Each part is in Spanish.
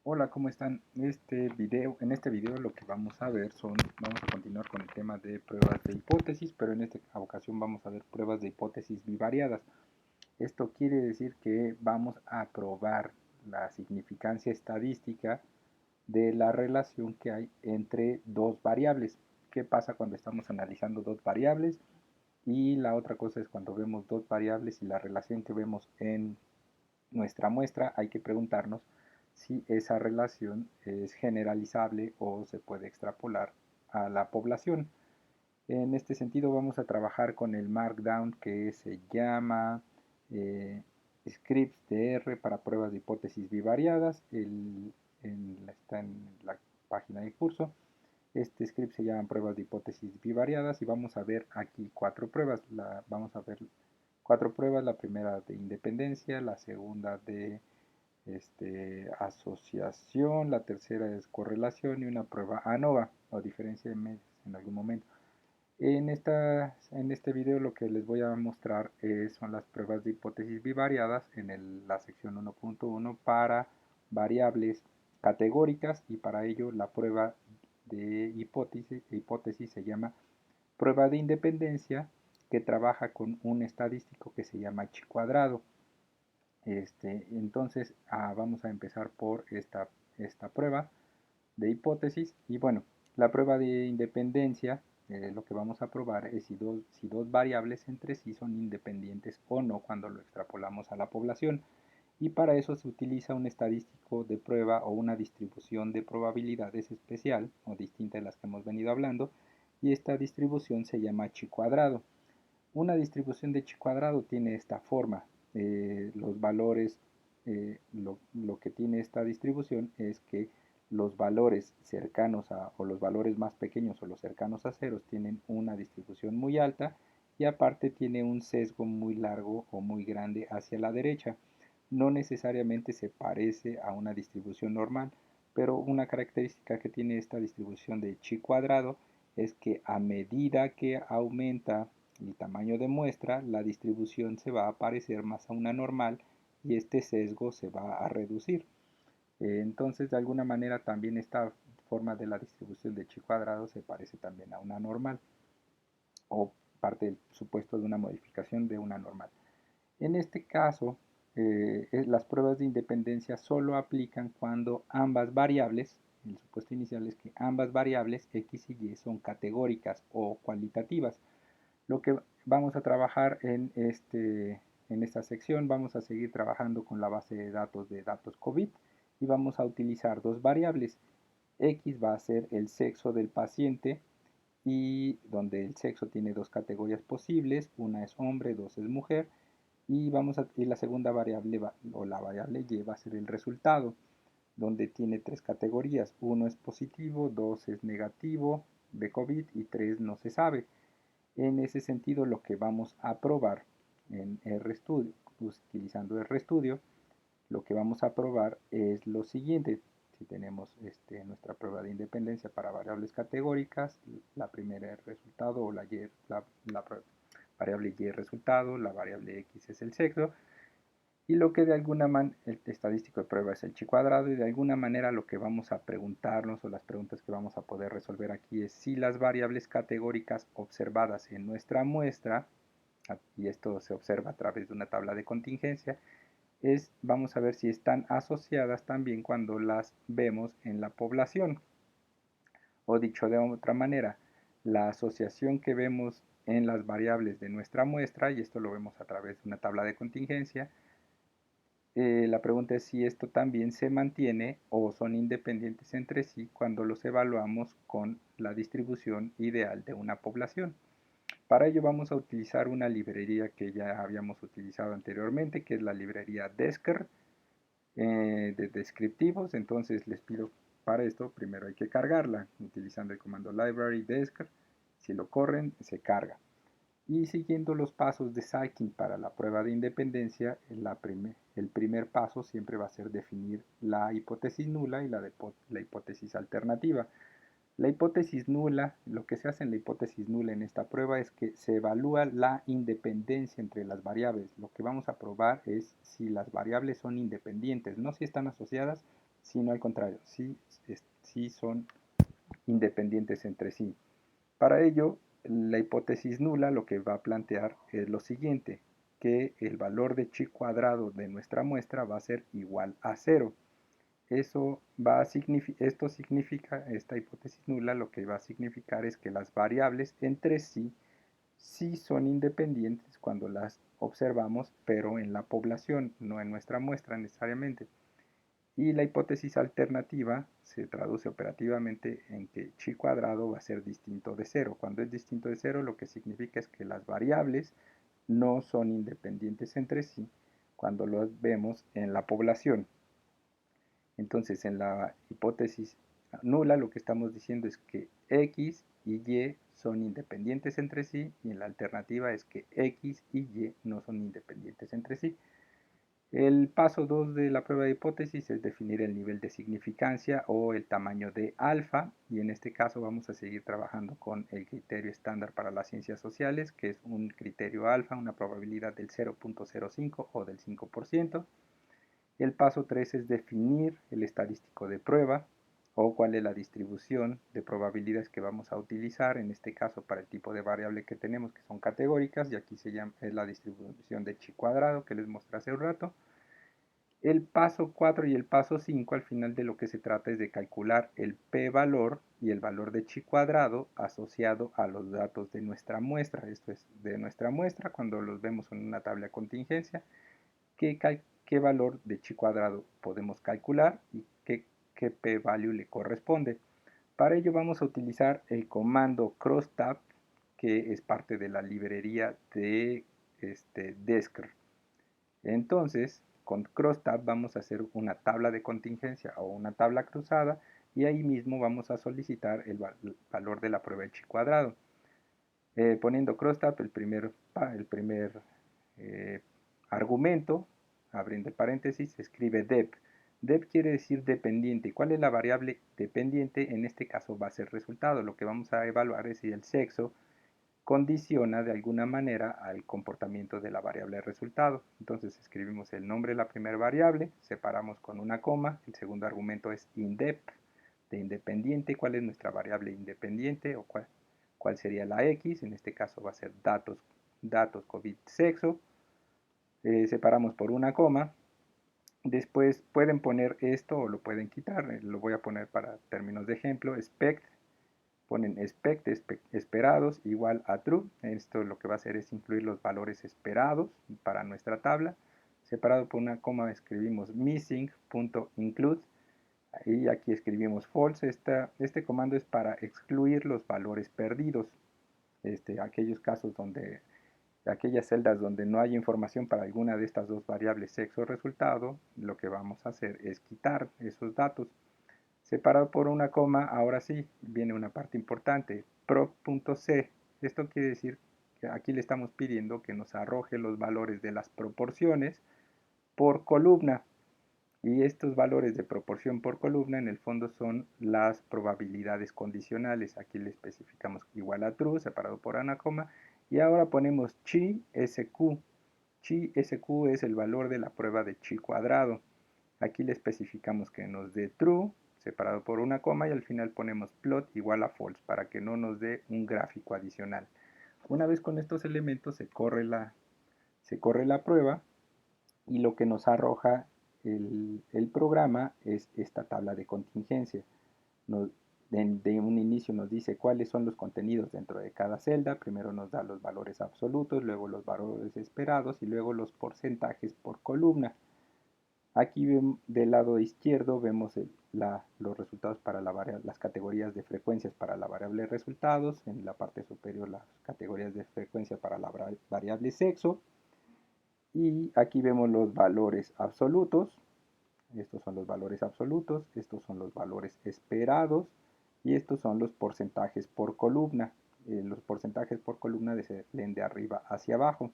Hola, ¿cómo están? En este video lo que vamos a ver vamos a continuar con el tema de pruebas de hipótesis, pero en esta ocasión vamos a ver pruebas de hipótesis bivariadas. Esto quiere decir que vamos a probar la significancia estadística de la relación que hay entre dos variables. ¿Qué pasa cuando estamos analizando dos variables? Y la otra cosa es cuando vemos dos variables y la relación que vemos en nuestra muestra, hay que preguntarnos si esa relación es generalizable o se puede extrapolar a la población. En este sentido vamos a trabajar con el Markdown que se llama eh, scripts de R para pruebas de hipótesis bivariadas. Está en la página del curso. Este script se llama pruebas de hipótesis bivariadas y vamos a ver aquí cuatro pruebas. Vamos a ver cuatro pruebas, la primera de independencia, la segunda de asociación, la tercera es correlación y una prueba ANOVA o diferencia de medios en algún momento. En este video lo que les voy a mostrar son las pruebas de hipótesis bivariadas en la sección 1.1 para variables categóricas y para ello la prueba de hipótesis se llama prueba de independencia que trabaja con un estadístico que se llama chi cuadrado. Entonces vamos a empezar por esta prueba de hipótesis y bueno, la prueba de independencia lo que vamos a probar es si dos variables entre sí son independientes o no cuando lo extrapolamos a la población y para eso se utiliza un estadístico de prueba o una distribución de probabilidades especial o distinta de las que hemos venido hablando y esta distribución se llama chi cuadrado. Una distribución de chi cuadrado tiene esta forma. Los valores, lo que tiene esta distribución es que los valores cercanos o los valores más pequeños o los cercanos a ceros tienen una distribución muy alta y aparte tiene un sesgo muy largo o muy grande hacia la derecha. No necesariamente se parece a una distribución normal, pero una característica que tiene esta distribución de chi cuadrado es que a medida que aumenta el tamaño de muestra, la distribución se va a parecer más a una normal y este sesgo se va a reducir. Entonces, de alguna manera, también esta forma de la distribución de chi cuadrado se parece también a una normal o parte del supuesto de una modificación de una normal. En este caso, las pruebas de independencia solo aplican cuando ambas variables, el supuesto inicial es que ambas variables x y y son categóricas o cualitativas. Lo que vamos a trabajar en esta sección, vamos a seguir trabajando con la base de datos COVID y vamos a utilizar dos variables. X va a ser el sexo del paciente y donde el sexo tiene dos categorías posibles, una es hombre, dos es mujer, y la segunda variable o la variable y va a ser el resultado, donde tiene tres categorías, uno es positivo, dos es negativo de COVID y tres no se sabe. En ese sentido, lo que vamos a probar en RStudio, utilizando RStudio, lo que vamos a probar es lo siguiente. Si tenemos nuestra prueba de independencia para variables categóricas, la primera es resultado o la variable y es resultado, la variable x es el sexo, y lo que de alguna manera, el estadístico de prueba es el chi cuadrado, y de alguna manera lo que vamos a preguntarnos o las preguntas que vamos a poder resolver aquí es si las variables categóricas observadas en nuestra muestra, y esto se observa a través de una tabla de contingencia, vamos a ver si están asociadas también cuando las vemos en la población. O dicho de otra manera, la asociación que vemos en las variables de nuestra muestra, y esto lo vemos a través de una tabla de contingencia, la pregunta es si esto también se mantiene o son independientes entre sí cuando los evaluamos con la distribución ideal de una población. Para ello vamos a utilizar una librería que ya habíamos utilizado anteriormente, que es la librería Desker de descriptivos. Entonces les pido para esto, primero hay que cargarla utilizando el comando library Desker. Si lo corren, se carga. Y siguiendo los pasos de Cycling para la prueba de independencia, el primer paso siempre va a ser definir la hipótesis nula y la hipótesis alternativa. La hipótesis nula, lo que se hace en la hipótesis nula en esta prueba es que se evalúa la independencia entre las variables. Lo que vamos a probar es si las variables son independientes, no si están asociadas, sino al contrario, sí son independientes entre sí. Para ello, la hipótesis nula lo que va a plantear es lo siguiente, que el valor de chi cuadrado de nuestra muestra va a ser igual a 0. Esto significa, esta hipótesis nula lo que va a significar es que las variables entre sí son independientes cuando las observamos, pero en la población, no en nuestra muestra necesariamente. Y la hipótesis alternativa se traduce operativamente en que chi cuadrado va a ser distinto de 0. Cuando es distinto de 0, lo que significa es que las variables no son independientes entre sí cuando los vemos en la población. Entonces, en la hipótesis nula lo que estamos diciendo es que x y y son independientes entre sí, y en la alternativa es que x y y no son independientes entre sí. El paso 2 de la prueba de hipótesis es definir el nivel de significancia o el tamaño de alfa, y en este caso vamos a seguir trabajando con el criterio estándar para las ciencias sociales, que es un criterio alfa, una probabilidad del 0.05 o del 5%. El paso 3 es definir el estadístico de prueba o cuál es la distribución de probabilidades que vamos a utilizar, en este caso para el tipo de variable que tenemos, que son categóricas, y aquí es la distribución de chi cuadrado que les mostré hace un rato. El paso 4 y el paso 5 al final de lo que se trata es de calcular el p-valor y el valor de chi cuadrado asociado a los datos de nuestra muestra. Esto es de nuestra muestra cuando los vemos en una tabla de contingencia, qué valor de chi cuadrado podemos calcular y qué p-value le corresponde. Para ello vamos a utilizar el comando crosstab, que es parte de la librería de Descr. Entonces, con crosstab vamos a hacer una tabla de contingencia o una tabla cruzada, y ahí mismo vamos a solicitar el valor de la prueba de chi cuadrado. Poniendo crosstab, el primer eh, argumento, abriendo paréntesis, se escribe dep. Dep quiere decir dependiente. ¿Y cuál es la variable dependiente? En este caso va a ser resultado. Lo que vamos a evaluar es si el sexo condiciona de alguna manera al comportamiento de la variable resultado. Entonces escribimos el nombre de la primera variable, separamos con una coma, el segundo argumento es indep, de independiente. ¿Cuál es nuestra variable independiente o cuál sería la x? En este caso va a ser datos COVID sexo. Separamos por una coma. Después pueden poner esto o lo pueden quitar, lo voy a poner para términos de ejemplo, expect, ponen expect, esperados igual a true. Esto lo que va a hacer es incluir los valores esperados para nuestra tabla. Separado por una coma escribimos missing.include, y aquí escribimos false. Este comando es para excluir los valores perdidos, aquellos casos aquellas celdas donde no hay información para alguna de estas dos variables, sexo o resultado. Lo que vamos a hacer es quitar esos datos. Separado por una coma, ahora sí, viene una parte importante, prop.c. Esto quiere decir que aquí le estamos pidiendo que nos arroje los valores de las proporciones por columna. Y estos valores de proporción por columna en el fondo son las probabilidades condicionales. Aquí le especificamos igual a true, separado por una coma. Y ahora ponemos chi sq. Chi sq es el valor de la prueba de chi cuadrado. Aquí le especificamos que nos dé true, separado por una coma, y al final ponemos plot igual a false para que no nos dé un gráfico adicional. Una vez con estos elementos se corre la prueba, y lo que nos arroja el programa es esta tabla de contingencia. De un inicio nos dice cuáles son los contenidos dentro de cada celda. Primero nos da los valores absolutos, luego los valores esperados y luego los porcentajes por columna. Aquí del lado izquierdo vemos los resultados para las categorías de frecuencias para la variable resultados. En la parte superior las categorías de frecuencia para la variable sexo. Y aquí vemos los valores absolutos. Estos son los valores absolutos, estos son los valores esperados, y estos son los porcentajes por columna. Los porcentajes por columna leen de arriba hacia abajo.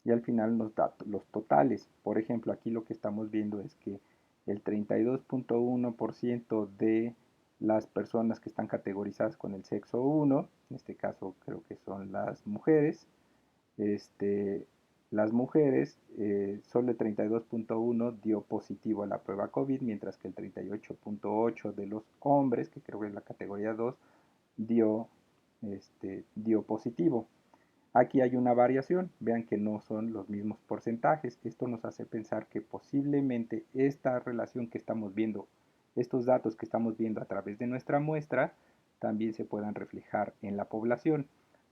Y al final nos da los totales. Por ejemplo, aquí lo que estamos viendo es que el 32.1% de las personas que están categorizadas con el sexo 1, en este caso creo que son las mujeres, Las mujeres, solo el 32.1 dio positivo a la prueba COVID, mientras que el 38.8 de los hombres, que creo que es la categoría 2, dio, dio positivo. Aquí hay una variación, vean que no son los mismos porcentajes. Esto nos hace pensar que posiblemente esta relación que estamos viendo, estos datos que estamos viendo a través de nuestra muestra, también se puedan reflejar en la población.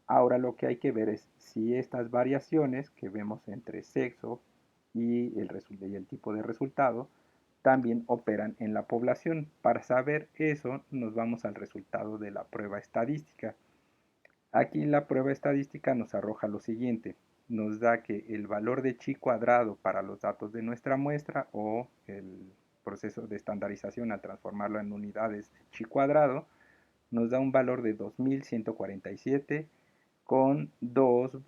Ahora lo que hay que ver es si estas variaciones que vemos entre sexo y el tipo de resultado también operan en la población. Para saber eso nos vamos al resultado de la prueba estadística. Aquí la prueba estadística nos arroja lo siguiente. Nos da que el valor de chi cuadrado para los datos de nuestra muestra o el proceso de estandarización al transformarlo en unidades de chi cuadrado nos da un valor de 2147 con 2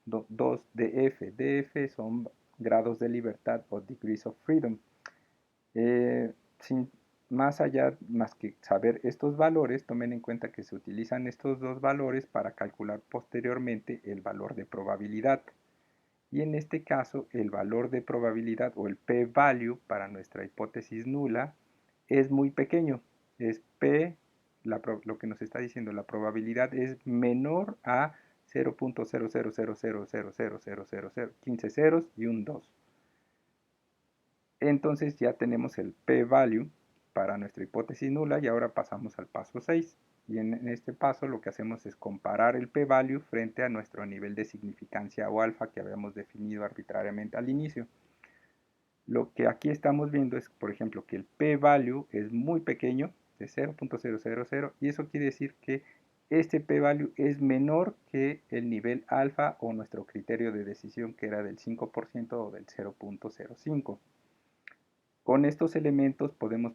df. Df son grados de libertad o degrees of freedom. Sin más allá, más que saber estos valores, tomen en cuenta que se utilizan estos dos valores para calcular posteriormente el valor de probabilidad. Y en este caso, el valor de probabilidad o el p-value para nuestra hipótesis nula es muy pequeño. Es p, lo que nos está diciendo, la probabilidad es menor a 0.00000000, 15 ceros y un 2. Entonces ya tenemos el p-value para nuestra hipótesis nula y ahora pasamos al paso 6. Y en este paso lo que hacemos es comparar el p-value frente a nuestro nivel de significancia o alfa que habíamos definido arbitrariamente al inicio. Lo que aquí estamos viendo es, por ejemplo, que el p-value es muy pequeño, de 0.000, y eso quiere decir que este p-value es menor que el nivel alfa o nuestro criterio de decisión que era del 5% o del 0.05. Con estos elementos podemos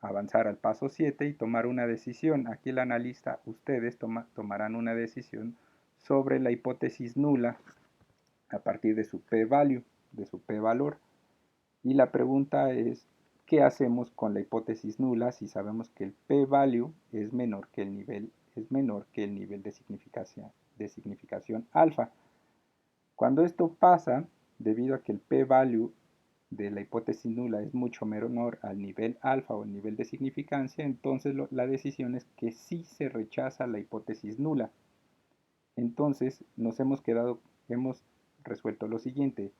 avanzar al paso 7 y tomar una decisión. Aquí el analista, ustedes tomarán una decisión sobre la hipótesis nula a partir de su p-value, de su p-valor. Y la pregunta es, ¿qué hacemos con la hipótesis nula si sabemos que el p-value es menor que el nivel de significación alfa? Cuando esto pasa, debido a que el p-value de la hipótesis nula es mucho menor al nivel alfa o el nivel de significancia, entonces la decisión es que sí se rechaza la hipótesis nula. Entonces hemos resuelto lo siguiente.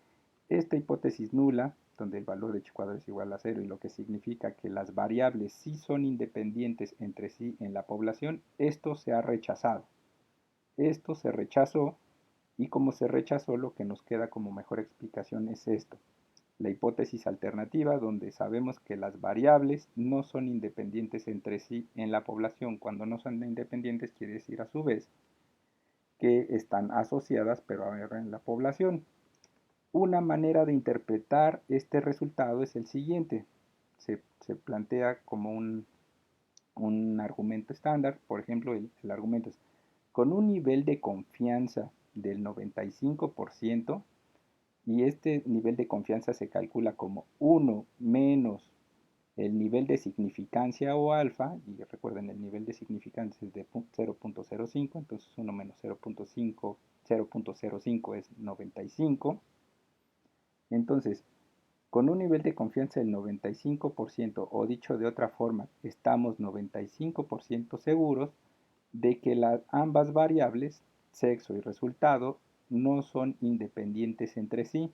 Esta hipótesis nula, donde el valor de chi cuadrado es igual a 0 y lo que significa que las variables sí son independientes entre sí en la población, esto se ha rechazado. Esto se rechazó y como se rechazó, lo que nos queda como mejor explicación es esto. La hipótesis alternativa, donde sabemos que las variables no son independientes entre sí en la población. Cuando no son independientes quiere decir a su vez que están asociadas pero ahora en la población. Una manera de interpretar este resultado es el siguiente. Se plantea como un argumento estándar. Por ejemplo, el argumento es, con un nivel de confianza del 95%, y este nivel de confianza se calcula como 1 menos el nivel de significancia o alfa, y recuerden el nivel de significancia es de 0.05, entonces 1 menos 0.05 es 95. Entonces, con un nivel de confianza del 95%, o dicho de otra forma, estamos 95% seguros de que ambas variables, sexo y resultado, no son independientes entre sí.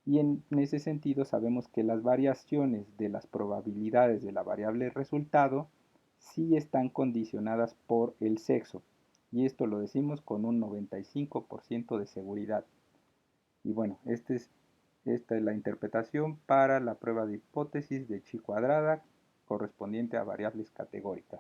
Y en ese sentido sabemos que las variaciones de las probabilidades de la variable resultado sí están condicionadas por el sexo. Y esto lo decimos con un 95% de seguridad. Y bueno, esta es la interpretación para la prueba de hipótesis de chi cuadrada correspondiente a variables categóricas.